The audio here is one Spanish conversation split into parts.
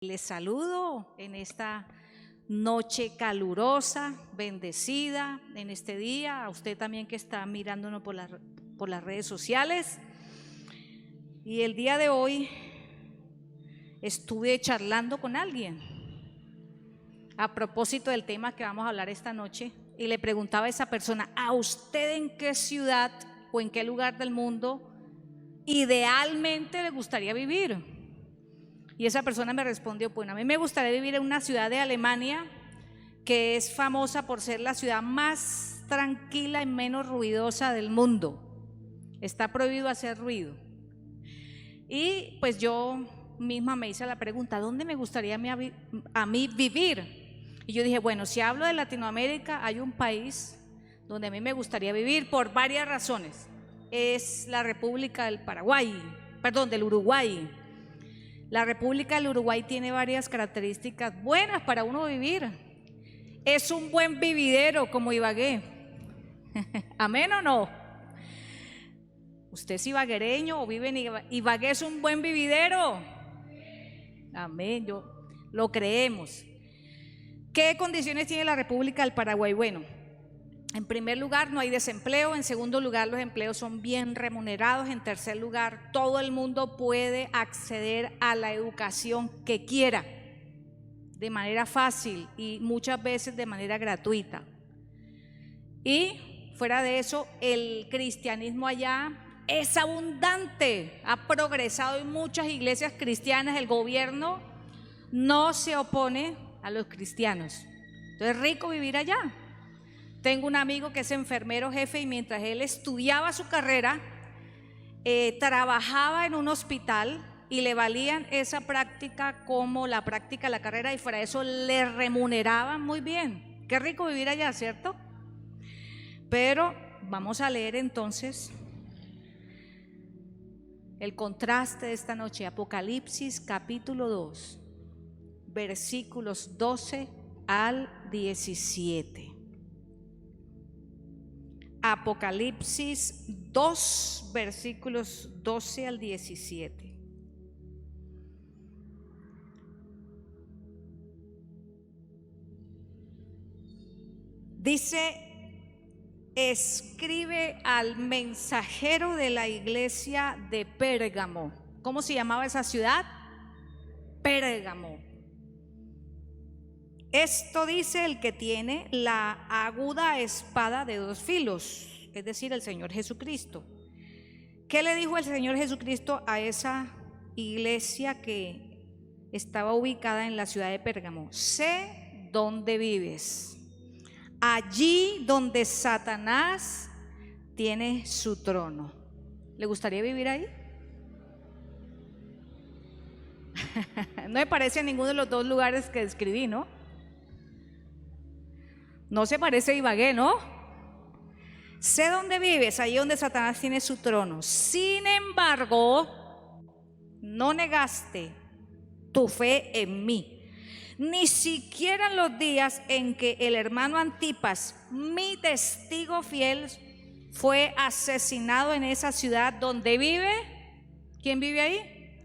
Les saludo en esta noche calurosa, bendecida, en este día, a usted también que está mirándonos por las redes sociales. Y el día de hoy estuve charlando con alguien a propósito del tema que vamos a hablar esta noche y le preguntaba a esa persona: ¿a usted en qué ciudad o en qué lugar del mundo idealmente le gustaría vivir? Y esa persona me respondió: bueno, a mí me gustaría vivir en una ciudad de Alemania que es famosa por ser la ciudad más tranquila y menos ruidosa del mundo. Está prohibido hacer ruido. Y pues yo misma me hice la pregunta: ¿dónde me gustaría a mí vivir? Y yo dije, bueno, si hablo de Latinoamérica, hay un país donde a mí me gustaría vivir por varias razones. Es la República del del Uruguay. La República del Uruguay tiene varias características buenas para uno vivir. Es un buen vividero como Ibagué. ¿Amén o no? ¿Usted es ibaguereño o vive en Ibagué? ¿Es un buen vividero? Amén, lo creemos. ¿Qué condiciones tiene la República del Paraguay? Bueno, en primer lugar, no hay desempleo. En segundo lugar, los empleos son bien remunerados. En tercer lugar, todo el mundo puede acceder a la educación que quiera de manera fácil y muchas veces de manera gratuita. Y fuera de eso, el cristianismo allá es abundante, ha progresado en muchas iglesias cristianas. El gobierno no se opone a los cristianos. Entonces, es rico vivir allá. Tengo un amigo que es enfermero jefe y mientras él estudiaba su carrera, trabajaba en un hospital y le valían esa práctica como la práctica de la carrera y fuera de eso le remuneraban muy bien. Qué rico vivir allá, ¿cierto? Pero vamos a leer entonces el contraste de esta noche. Apocalipsis capítulo 2, versículos 12 al 17. Apocalipsis 2, versículos 12 al 17. Dice: escribe al mensajero de la iglesia de Pérgamo. ¿Cómo se llamaba esa ciudad? Pérgamo. Esto dice el que tiene la aguda espada de dos filos, es decir, el Señor Jesucristo. ¿Qué le dijo el Señor Jesucristo a esa iglesia que estaba ubicada en la ciudad de Pérgamo? Sé dónde vives, allí donde Satanás tiene su trono. ¿Le gustaría vivir ahí? No me parece a ninguno de los dos lugares que describí, ¿no? No se parece a Ibagué, ¿no? Sé dónde vives, allí donde Satanás tiene su trono. Sin embargo, no negaste tu fe en mí, ni siquiera en los días en que el hermano Antipas, mi testigo fiel, fue asesinado en esa ciudad donde vive. ¿Quién vive ahí?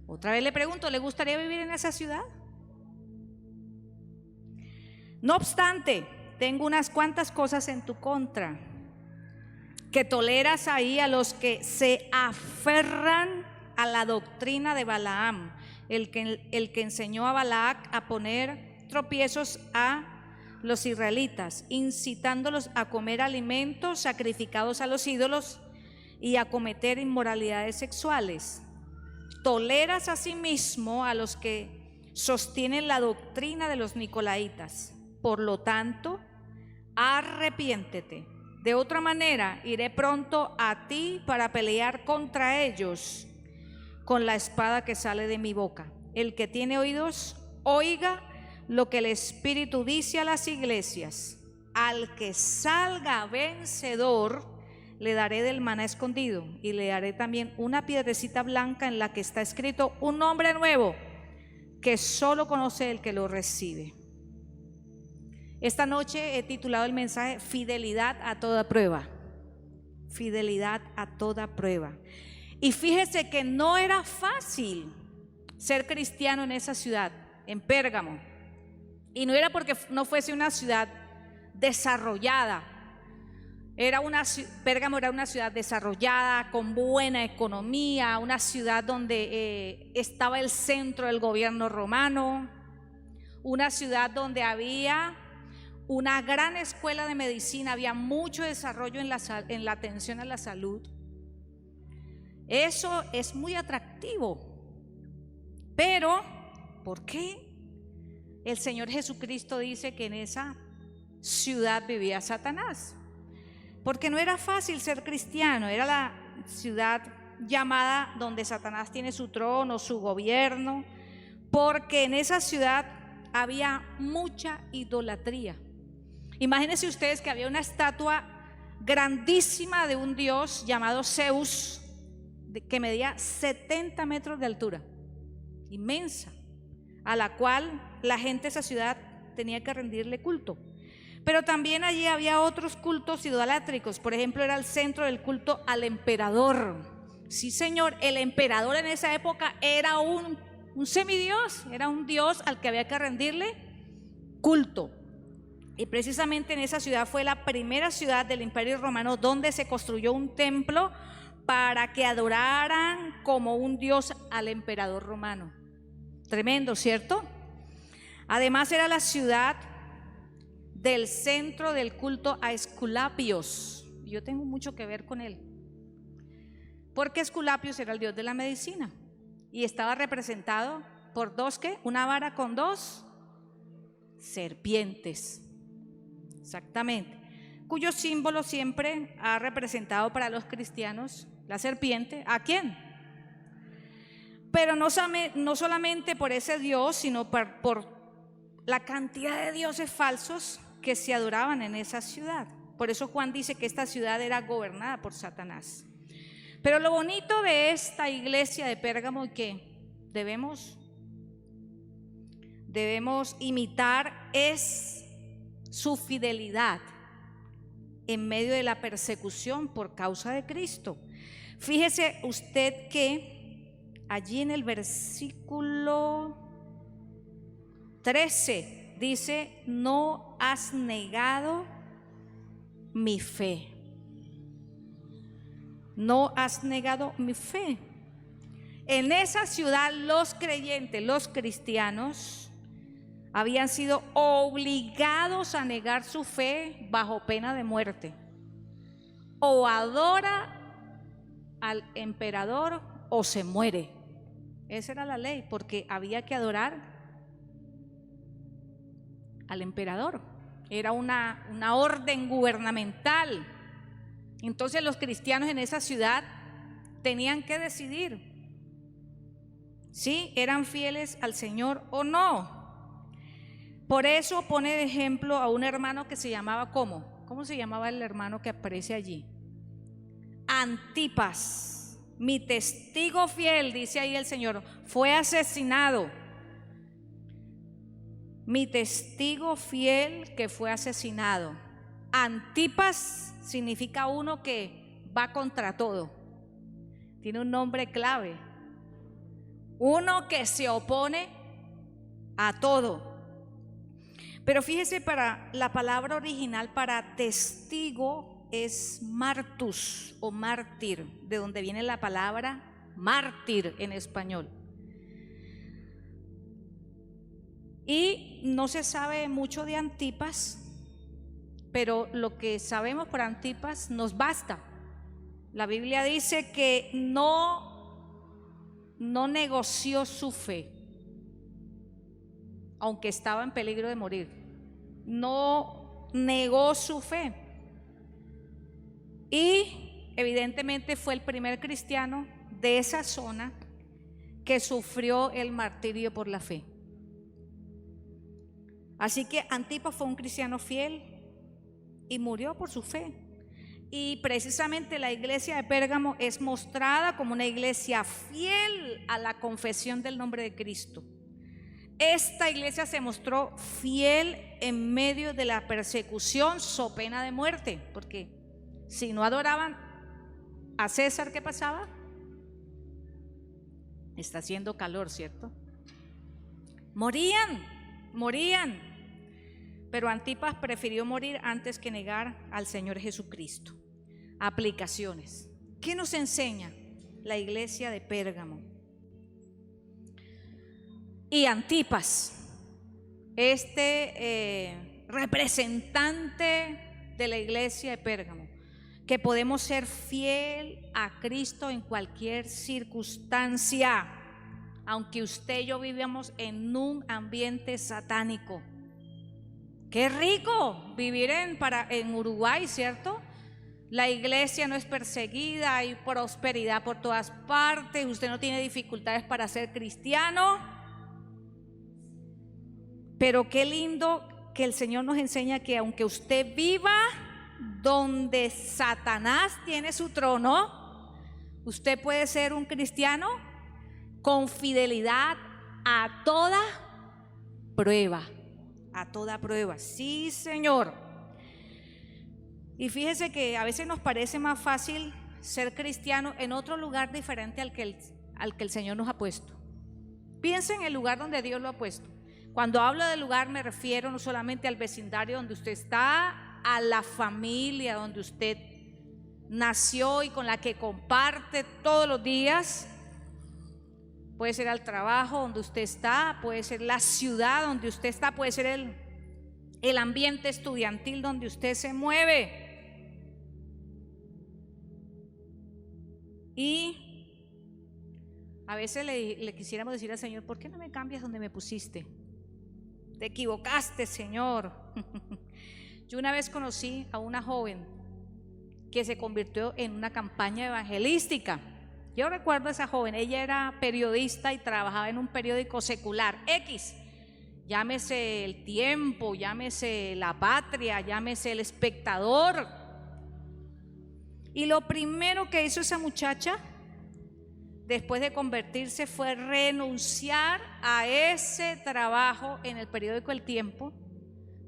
Otra vez le pregunto, ¿le gustaría vivir en esa ciudad? No obstante, tengo unas cuantas cosas en tu contra, que toleras ahí a los que se aferran a la doctrina de Balaam, el que enseñó a Balac a poner tropiezos a los israelitas, incitándolos a comer alimentos sacrificados a los ídolos y a cometer inmoralidades sexuales. Toleras asimismo a los que sostienen la doctrina de los nicolaitas. Por lo tanto, arrepiéntete. De otra manera, iré pronto a ti para pelear contra ellos con la espada que sale de mi boca. El que tiene oídos, oiga lo que el Espíritu dice a las iglesias. Al que salga vencedor, le daré del maná escondido y le daré también una piedrecita blanca en la que está escrito un nombre nuevo que solo conoce el que lo recibe. Esta noche he titulado el mensaje: fidelidad a toda prueba. Fidelidad a toda prueba. Y fíjese que no era fácil ser cristiano en esa ciudad, en Pérgamo. Y no era porque no fuese una ciudad desarrollada. Pérgamo era una ciudad desarrollada, con buena economía, una ciudad donde estaba el centro del gobierno romano, una ciudad donde había una gran escuela de medicina, había mucho desarrollo en la atención a la salud. Eso es muy atractivo. Pero, ¿por qué el Señor Jesucristo dice que en esa ciudad vivía Satanás? Porque no era fácil ser cristiano, era la ciudad llamada donde Satanás tiene su trono, su gobierno, porque en esa ciudad había mucha idolatría. Imagínense ustedes que había una estatua grandísima de un dios llamado Zeus, que medía 70 metros de altura, inmensa, a la cual la gente de esa ciudad tenía que rendirle culto. Pero también allí había otros cultos idolátricos. Por ejemplo, era el centro del culto al emperador. Sí, señor, el emperador en esa época era un semidios, era un dios al que había que rendirle culto. Y precisamente en esa ciudad fue la primera ciudad del Imperio Romano donde se construyó un templo para que adoraran como un dios al emperador romano. Tremendo, ¿cierto? Además era la ciudad del centro del culto a Esculapios. Yo tengo mucho que ver con él, porque Esculapios era el dios de la medicina y estaba representado por una vara con dos serpientes, exactamente, cuyo símbolo siempre ha representado para los cristianos la serpiente. ¿A quién? Pero no solamente por ese dios, sino por la cantidad de dioses falsos que se adoraban en esa ciudad. Por eso Juan dice que esta ciudad era gobernada por Satanás. Pero lo bonito de esta iglesia de Pérgamo y que debemos imitar es su fidelidad en medio de la persecución por causa de Cristo. Fíjese usted que allí en el versículo 13 dice: no has negado mi fe. No has negado mi fe. En esa ciudad los creyentes, los cristianos, habían sido obligados a negar su fe bajo pena de muerte. O adora al emperador o se muere. Esa era la ley, porque había que adorar al emperador. Era una orden gubernamental. Entonces los cristianos en esa ciudad tenían que decidir si eran fieles al Señor o no. Por eso pone de ejemplo a un hermano que se llamaba ¿cómo se llamaba el hermano que aparece allí? Antipas, mi testigo fiel, dice ahí el Señor, fue asesinado. Mi testigo fiel que fue asesinado. Antipas significa uno que va contra todo. Tiene un nombre clave. Uno que se opone a todo. Pero fíjese, para la palabra original para testigo es martus o mártir, de donde viene la palabra mártir en español. Y no se sabe mucho de Antipas, pero lo que sabemos por Antipas nos basta. La Biblia dice que no negoció su fe, aunque estaba en peligro de morir. No negó su fe. Y evidentemente fue el primer cristiano de esa zona que sufrió el martirio por la fe. Así que Antipas fue un cristiano fiel y murió por su fe. Y precisamente la iglesia de Pérgamo es mostrada como una iglesia fiel a la confesión del nombre de Cristo. Esta iglesia se mostró fiel en medio de la persecución, so pena de muerte, porque si no adoraban a César, ¿qué pasaba? Está haciendo calor, ¿cierto? Morían. Pero Antipas prefirió morir antes que negar al Señor Jesucristo. Aplicaciones. ¿Qué nos enseña la iglesia de Pérgamo? Y Antipas, representante de la iglesia de Pérgamo, que podemos ser fiel a Cristo en cualquier circunstancia, aunque usted y yo vivíamos en un ambiente satánico. Qué rico vivir en Uruguay, ¿cierto? La iglesia no es perseguida, hay prosperidad por todas partes, usted no tiene dificultades para ser cristiano. Pero qué lindo que el Señor nos enseña que aunque usted viva donde Satanás tiene su trono, usted puede ser un cristiano con fidelidad a toda prueba. A toda prueba, sí, Señor. Y fíjese que a veces nos parece más fácil ser cristiano en otro lugar diferente al que el Señor nos ha puesto. Piensa en el lugar donde Dios lo ha puesto. Cuando hablo del lugar me refiero no solamente al vecindario donde usted está, a la familia donde usted nació y con la que comparte todos los días. Puede ser al trabajo donde usted está, puede ser la ciudad donde usted está, puede ser el ambiente estudiantil donde usted se mueve. Y a veces le quisiéramos decir al Señor: ¿por qué no me cambias donde me pusiste? Te equivocaste, Señor. Yo una vez conocí a una joven que se convirtió en una campaña evangelística. Yo recuerdo a esa joven, ella era periodista y trabajaba en un periódico secular X, llámese El Tiempo, llámese La Patria, llámese El Espectador. Y lo primero que hizo esa muchacha después de convertirse fue renunciar a ese trabajo en el periódico El Tiempo,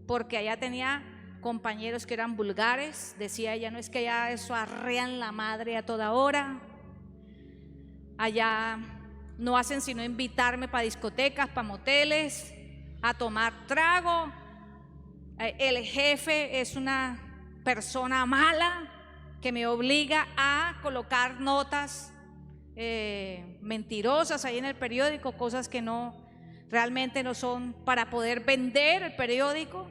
porque allá tenía compañeros que eran vulgares. Decía ella: no, es que allá eso arrean la madre a toda hora, allá no hacen sino invitarme para discotecas, para moteles, a tomar trago. El jefe es una persona mala que me obliga a colocar notas mentirosas ahí en el periódico, cosas que realmente no son para poder vender el periódico.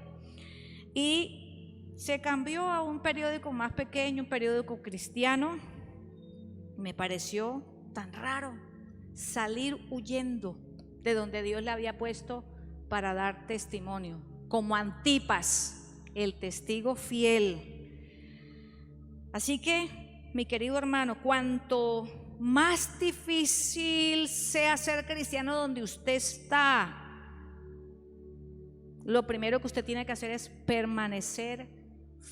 Y se cambió a un periódico más pequeño, un periódico cristiano. Me pareció tan raro salir huyendo de donde Dios le había puesto para dar testimonio, como Antipas, el testigo fiel. Así que, mi querido hermano, cuanto más difícil sea ser cristiano donde usted está, lo primero que usted tiene que hacer es permanecer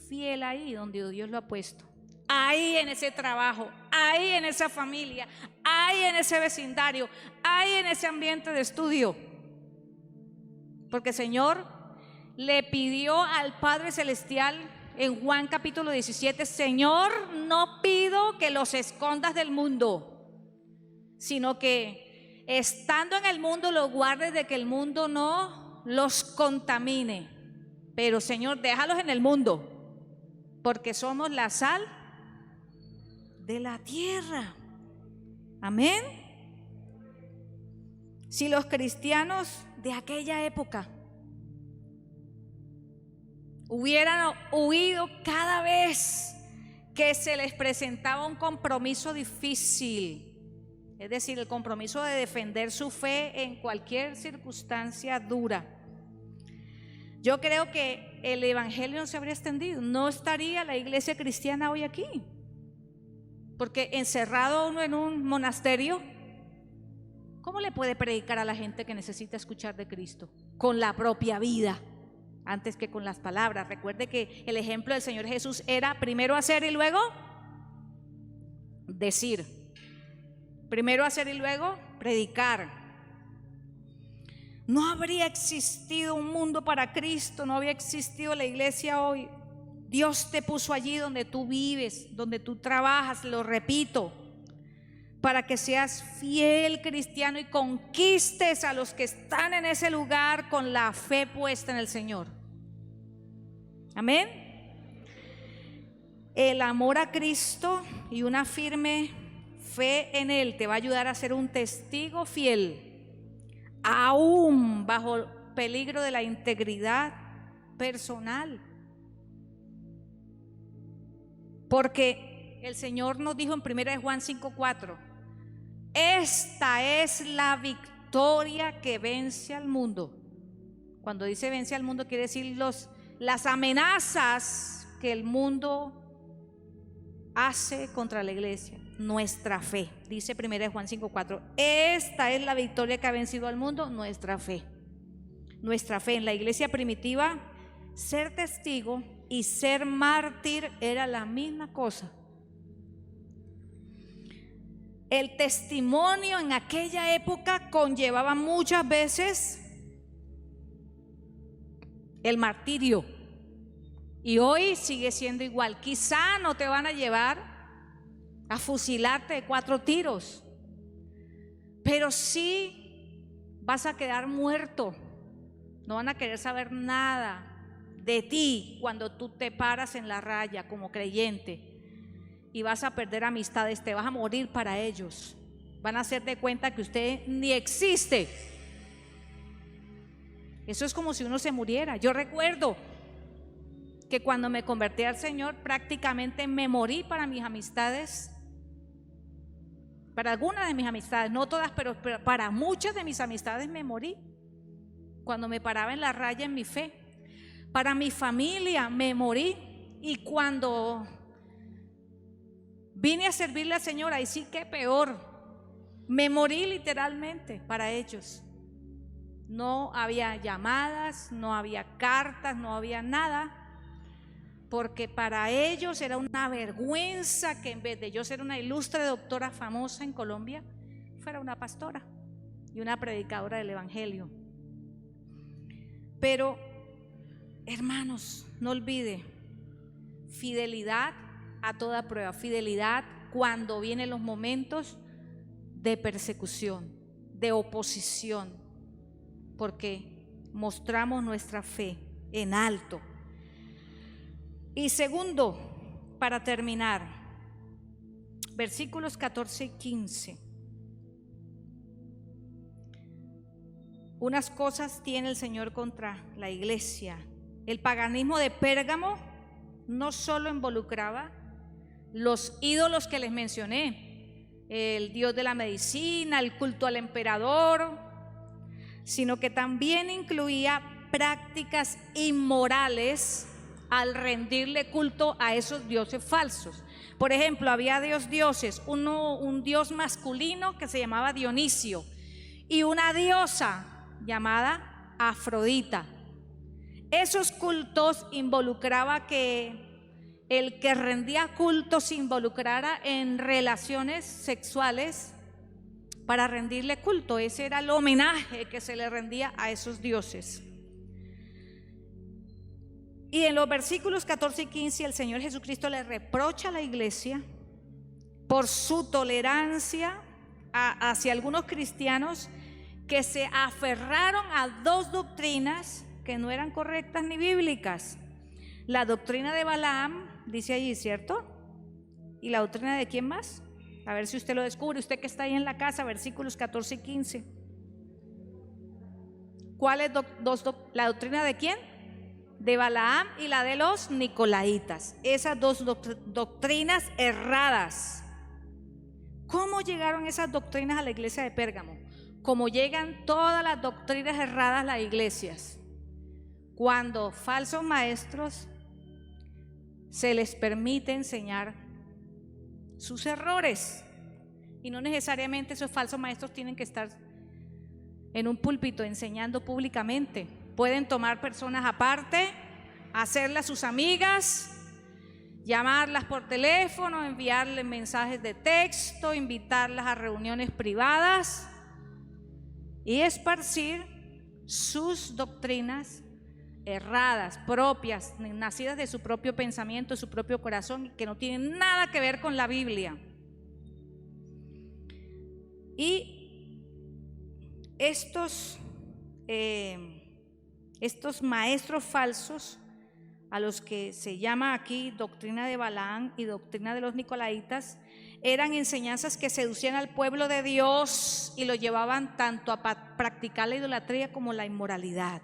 fiel ahí donde Dios lo ha puesto. Ahí en ese trabajo, ahí en esa familia, ahí en ese vecindario, ahí en ese ambiente de estudio. Porque el Señor le pidió al Padre Celestial en Juan capítulo 17: Señor, no pido que los escondas del mundo, sino que estando en el mundo los guardes de que el mundo no los contamine. Pero Señor, déjalos en el mundo, porque somos la sal de la tierra. Amén. Si los cristianos de aquella época hubieran huido cada vez que se les presentaba un compromiso difícil, es decir, el compromiso de defender su fe en cualquier circunstancia dura, yo creo que el evangelio no se habría extendido, no estaría la iglesia cristiana hoy aquí. Porque encerrado uno en un monasterio, ¿cómo le puede predicar a la gente que necesita escuchar de Cristo? Con la propia vida, antes que con las palabras. Recuerde que el ejemplo del Señor Jesús era primero hacer y luego decir. Primero hacer y luego predicar. No habría existido un mundo para Cristo, no habría existido la iglesia hoy. Dios te puso allí donde tú vives, donde tú trabajas, lo repito. para que seas fiel cristiano y conquistes a los que están en ese lugar con la fe puesta en el Señor. Amén. El amor a Cristo y una firme fe en Él te va a ayudar a ser un testigo fiel, aún bajo peligro de la integridad personal. Porque el Señor nos dijo en 1 Juan 5:4, esta es la victoria que vence al mundo. Cuando dice vence al mundo, quiere decir las amenazas que el mundo hace contra la iglesia. Nuestra fe, dice 1 Juan 5:4, esta es la victoria que ha vencido al mundo, nuestra fe. Nuestra fe en la iglesia primitiva, ser testigo y ser mártir era la misma cosa. El testimonio en aquella época conllevaba muchas veces el martirio, y hoy sigue siendo igual. Quizá no te van a llevar a fusilarte de 4 tiros, pero sí vas a quedar muerto. No van a querer saber nada de ti cuando tú te paras en la raya como creyente, y vas a perder amistades, te vas a morir para ellos. Van a hacer de cuenta que usted ni existe. Eso es como si uno se muriera. Yo recuerdo que cuando me convertí al Señor prácticamente me morí para mis amistades, para algunas de mis amistades, no todas, pero para muchas de mis amistades me morí cuando me paraba en la raya en mi fe. Para mi familia me morí, y cuando vine a servirle al Señor, ahí sí que peor, me morí literalmente para ellos. No había llamadas, no había cartas, no había nada, porque para ellos era una vergüenza que en vez de yo ser una ilustre doctora famosa en Colombia, fuera una pastora y una predicadora del evangelio. Pero hermanos, no olvide, fidelidad a toda prueba, fidelidad cuando vienen los momentos de persecución, de oposición, porque mostramos nuestra fe en alto. Y segundo, para terminar, versículos 14 y 15. Unas cosas tiene el Señor contra la iglesia. El paganismo de Pérgamo no solo involucraba los ídolos que les mencioné, el dios de la medicina, el culto al emperador, sino que también incluía prácticas inmorales al rendirle culto a esos dioses falsos. Por ejemplo, había dioses, un dios masculino que se llamaba Dionisio y una diosa llamada Afrodita. Esos cultos involucraba que el que rendía culto se involucrara en relaciones sexuales para rendirle culto. Ese era el homenaje que se le rendía a esos dioses. Y en los versículos 14 y 15 el Señor Jesucristo le reprocha a la iglesia por su tolerancia hacia algunos cristianos que se aferraron a 2 doctrinas que no eran correctas ni bíblicas. La doctrina de Balaam, dice allí, ¿cierto? ¿Y la doctrina de quién más? A ver si usted lo descubre, usted que está ahí en la casa, versículos 14 y 15. ¿Cuál es la doctrina de quién? De Balaam y la de los Nicolaitas. Esas 2 doctrinas erradas. ¿Cómo llegaron esas doctrinas a la iglesia de Pérgamo? Como llegan todas las doctrinas erradas a las iglesias, cuando falsos maestros se les permite enseñar sus errores, y no necesariamente esos falsos maestros tienen que estar en un púlpito enseñando públicamente. Pueden tomar personas aparte, hacerlas sus amigas, llamarlas por teléfono, enviarles mensajes de texto, invitarlas a reuniones privadas y esparcir sus doctrinas erradas, propias, nacidas de su propio pensamiento, de su propio corazón, que no tienen nada que ver con la Biblia. Y estos maestros falsos, a los que se llama aquí doctrina de Balaam y doctrina de los Nicolaitas, eran enseñanzas que seducían al pueblo de Dios y lo llevaban tanto a practicar la idolatría como la inmoralidad.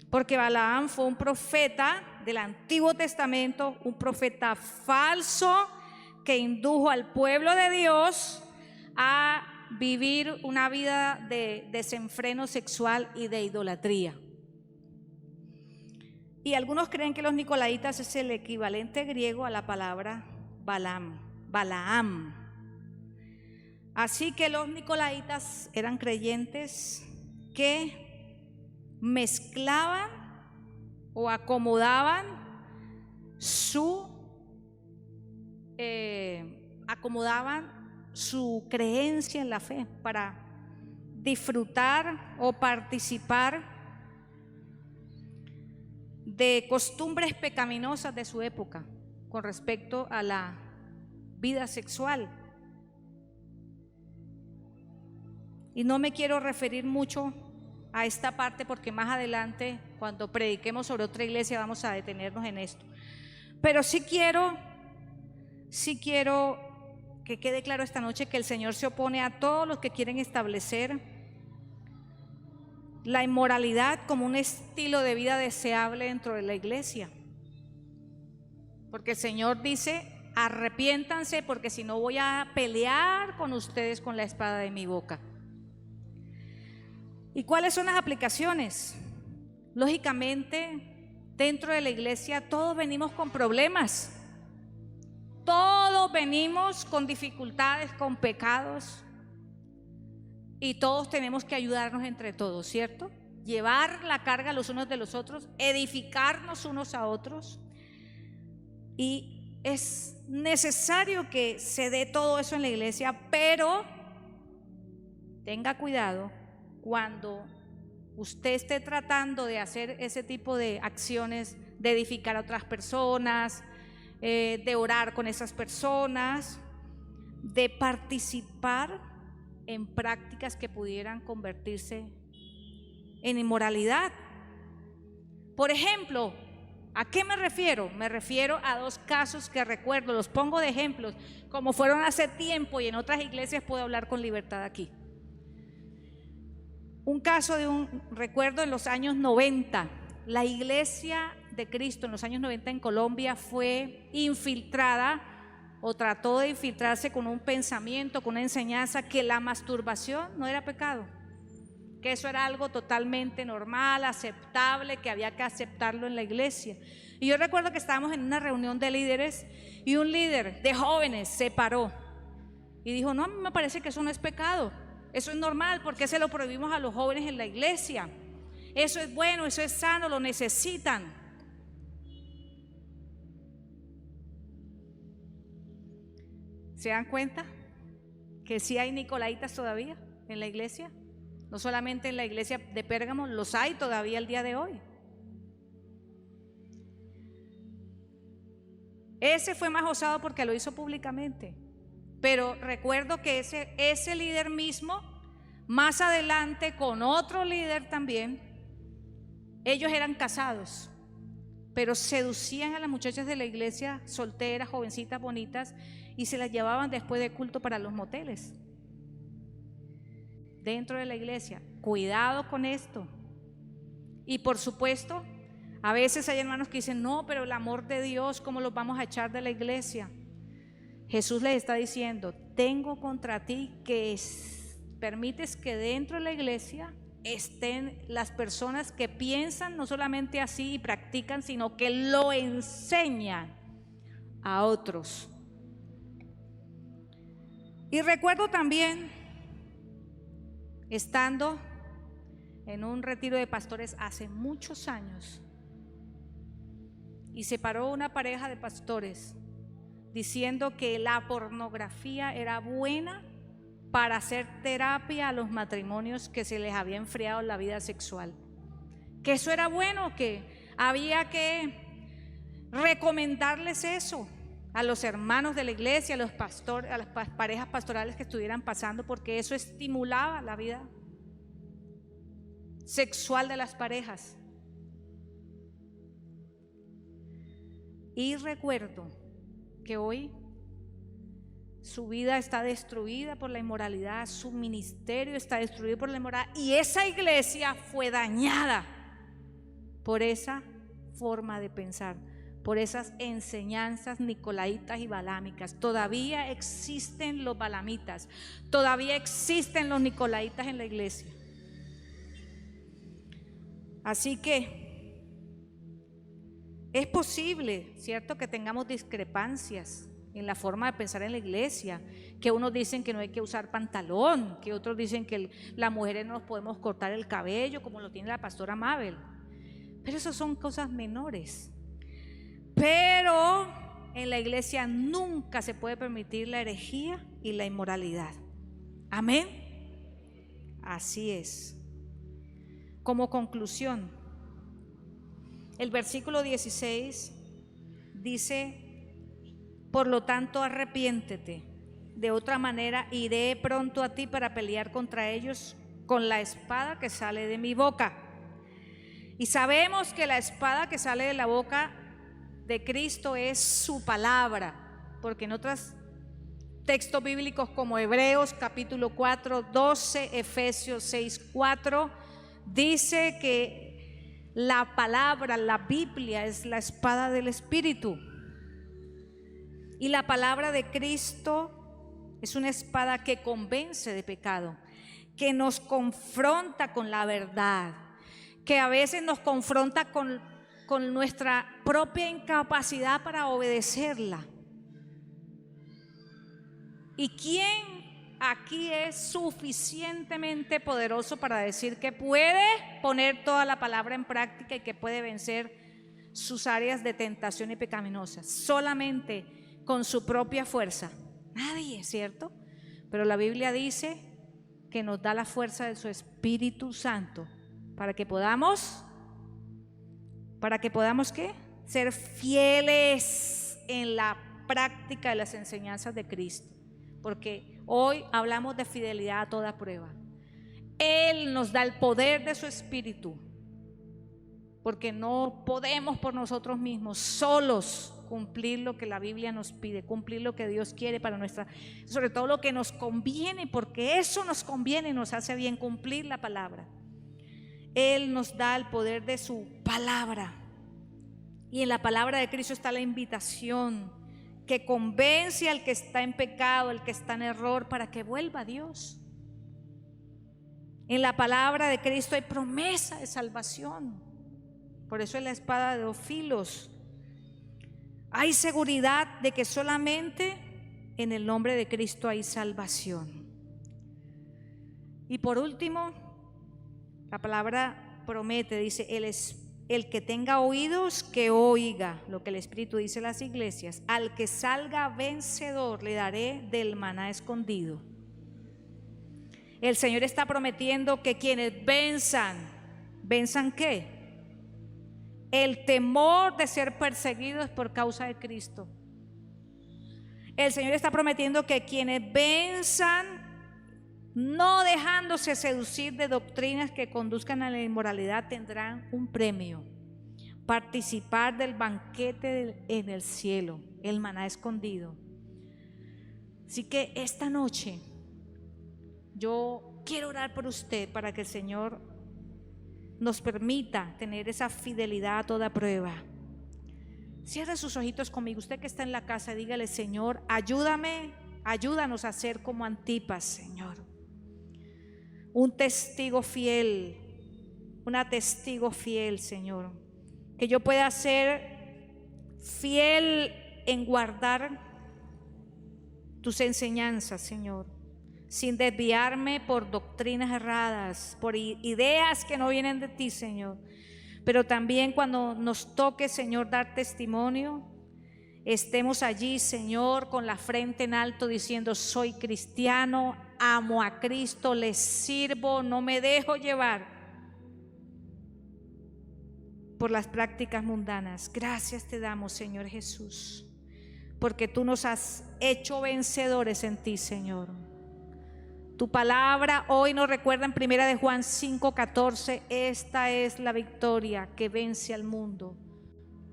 Porque Balaam fue un profeta del Antiguo Testamento, un profeta falso que indujo al pueblo de Dios a vivir una vida de desenfreno sexual y de idolatría. Y algunos creen que los Nicolaitas es el equivalente griego a la palabra Balaam. Así que los Nicolaitas eran creyentes que mezclaban o acomodaban su creencia en la fe para disfrutar o participar de costumbres pecaminosas de su época con respecto a la vida sexual. Y no me quiero referir mucho a esta parte porque más adelante, cuando prediquemos sobre otra iglesia, vamos a detenernos en esto. Pero sí quiero que quede claro esta noche que el Señor se opone a todos los que quieren establecer la inmoralidad como un estilo de vida deseable dentro de la iglesia. Porque el Señor dice: arrepiéntanse, porque si no voy a pelear con ustedes con la espada de mi boca. ¿Y cuáles son las aplicaciones? Lógicamente, dentro de la iglesia todos venimos con problemas, todos venimos con dificultades, con pecados, y todos tenemos que ayudarnos entre todos, ¿cierto? Llevar la carga los unos de los otros, edificarnos unos a otros. Y es necesario que se dé todo eso en la iglesia, pero tenga cuidado cuando usted esté tratando de hacer ese tipo de acciones, de edificar a otras personas, de orar con esas personas, de participar en prácticas que pudieran convertirse en inmoralidad. Por ejemplo, ¿a qué me refiero? Me refiero a dos casos que recuerdo, los pongo de ejemplos, como fueron hace tiempo y en otras iglesias puedo hablar con libertad aquí. Un caso recuerdo en los años 90, la iglesia de Cristo en los años 90 en Colombia fue infiltrada o trató de infiltrarse con un pensamiento, con una enseñanza que la masturbación no era pecado, que eso era algo totalmente normal, aceptable, que había que aceptarlo en la iglesia. Y yo recuerdo que estábamos en una reunión de líderes y un líder de jóvenes se paró y dijo: no, a mí me parece que eso no es pecado, eso es normal, porque se lo prohibimos a los jóvenes en la iglesia, eso es bueno, eso es sano, lo necesitan. ¿Se dan cuenta que sí hay nicolaitas todavía en la iglesia? No solamente en la iglesia de Pérgamo, los hay todavía el día de hoy. Ese fue más osado porque lo hizo públicamente. Pero recuerdo que ese líder mismo, más adelante con otro líder también, ellos eran casados, pero seducían a las muchachas de la iglesia, solteras, jovencitas, bonitas, y se las llevaban después de culto para los moteles dentro de la iglesia. Cuidado con esto. Y por supuesto, a veces hay hermanos que dicen: no, pero el amor de Dios, ¿cómo los vamos a echar de la iglesia? Jesús les está diciendo: tengo contra ti que permites que dentro de la iglesia estén las personas que piensan no solamente así y practican, sino que lo enseñan a otros. Y recuerdo también, estando en un retiro de pastores hace muchos años, y se paró una pareja de pastores diciendo que la pornografía era buena para hacer terapia a los matrimonios que se les había enfriado la vida sexual, que eso era bueno, que había que recomendarles eso a los hermanos de la iglesia, a los pastores, a las parejas pastorales que estuvieran pasando, porque eso estimulaba la vida sexual de las parejas. Y recuerdo que hoy su vida está destruida por la inmoralidad, su ministerio está destruido por la inmoralidad, y esa iglesia fue dañada por esa forma de pensar, por esas enseñanzas nicolaitas y balámicas. Todavía existen los balamitas, todavía existen los nicolaitas en la iglesia. Así que es posible, ¿cierto?, que tengamos discrepancias en la forma de pensar en la iglesia, que unos dicen que no hay que usar pantalón, que otros dicen que las mujeres no nos podemos cortar el cabello como lo tiene la pastora Mabel, pero eso son cosas menores. Pero en la iglesia nunca se puede permitir la herejía y la inmoralidad. Amén. Así es. Como conclusión, el versículo 16 dice: por lo tanto, arrepiéntete, de otra manera iré pronto a ti para pelear contra ellos con la espada que sale de mi boca. Y sabemos que la espada que sale de la boca de Cristo es su palabra, porque en otros textos bíblicos como Hebreos capítulo 4, 12, Efesios 6, 4, dice que la palabra, la Biblia, es la espada del Espíritu. Y la palabra de Cristo es una espada que convence de pecado, que nos confronta con la verdad, que a veces nos confronta con nuestra propia incapacidad para obedecerla. ¿Y quién aquí es suficientemente poderoso para decir que puede poner toda la palabra en práctica y que puede vencer sus áreas de tentación y pecaminosas? Solamente con su propia fuerza. Nadie, ¿cierto? Pero la Biblia dice que nos da la fuerza de su Espíritu Santo para que podamos ¿qué? Ser fieles en la práctica de las enseñanzas de Cristo. Porque hoy hablamos de fidelidad a toda prueba. Él nos da el poder de su Espíritu, porque no podemos por nosotros mismos solos cumplir lo que la Biblia nos pide, cumplir lo que Dios quiere para nuestra, sobre todo lo que nos conviene, porque eso nos conviene y nos hace bien cumplir la palabra. Él nos da el poder de su palabra, y en la palabra de Cristo está la invitación que convence al que está en pecado, al que está en error, para que vuelva a Dios. En la palabra de Cristo hay promesa de salvación. Por eso es la espada de dos filos. Hay seguridad de que solamente en el nombre de Cristo hay salvación. Y por último, la palabra promete, dice: el que tenga oídos, que oiga lo que el Espíritu dice a las iglesias. Al que salga vencedor le daré del maná escondido. El Señor está prometiendo que quienes ¿venzan qué? El temor de ser perseguidos por causa de Cristo. El Señor está prometiendo que quienes venzan, no dejándose seducir de doctrinas que conduzcan a la inmoralidad, tendrán un premio: participar del banquete en el cielo, el maná escondido. Así que esta noche yo quiero orar por usted para que el Señor nos permita tener esa fidelidad a toda prueba. Cierre sus ojitos conmigo. Usted que está en la casa, dígale: Señor, ayúdanos a ser como Antipas, Señor. Un testigo fiel, una testigo fiel, Señor. Que yo pueda ser fiel en guardar tus enseñanzas, Señor, sin desviarme por doctrinas erradas, por ideas que no vienen de ti, Señor. Pero también cuando nos toque, Señor, dar testimonio, estemos allí, Señor, con la frente en alto, diciendo: soy cristiano, amo a Cristo, le sirvo, no me dejo llevar por las prácticas mundanas. Gracias te damos, Señor Jesús, porque tú nos has hecho vencedores en ti, Señor. Tu palabra hoy nos recuerda en 1 de Juan 5:14, esta es la victoria que vence al mundo,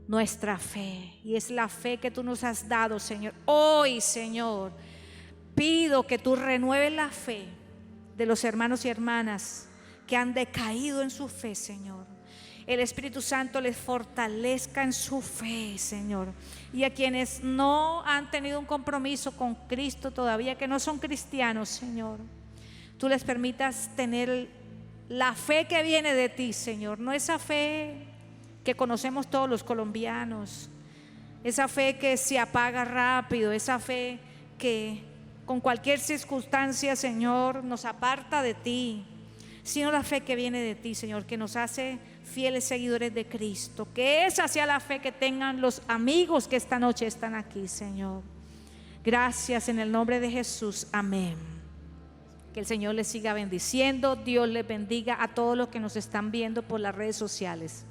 nuestra fe. Y es la fe que tú nos has dado, Señor. Hoy, Señor, pido que tú renueves la fe de los hermanos y hermanas que han decaído en su fe, Señor. El Espíritu Santo les fortalezca en su fe, Señor. Y a quienes no han tenido un compromiso con Cristo todavía, que no son cristianos, Señor, tú les permitas tener la fe que viene de ti, Señor. No esa fe que conocemos todos los colombianos, esa fe que se apaga rápido, esa fe que con cualquier circunstancia, Señor, nos aparta de ti, sino la fe que viene de ti, Señor, que nos hace fieles seguidores de Cristo. Que esa sea la fe que tengan los amigos que esta noche están aquí, Señor. Gracias en el nombre de Jesús, amén. Que el Señor les siga bendiciendo. Dios les bendiga a todos los que nos están viendo por las redes sociales.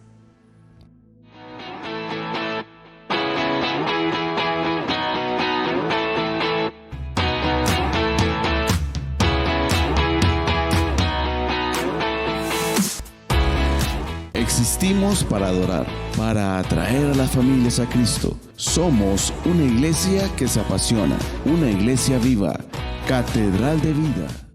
Existimos para adorar, para atraer a las familias a Cristo. Somos una iglesia que se apasiona, una iglesia viva, Catedral de Vida.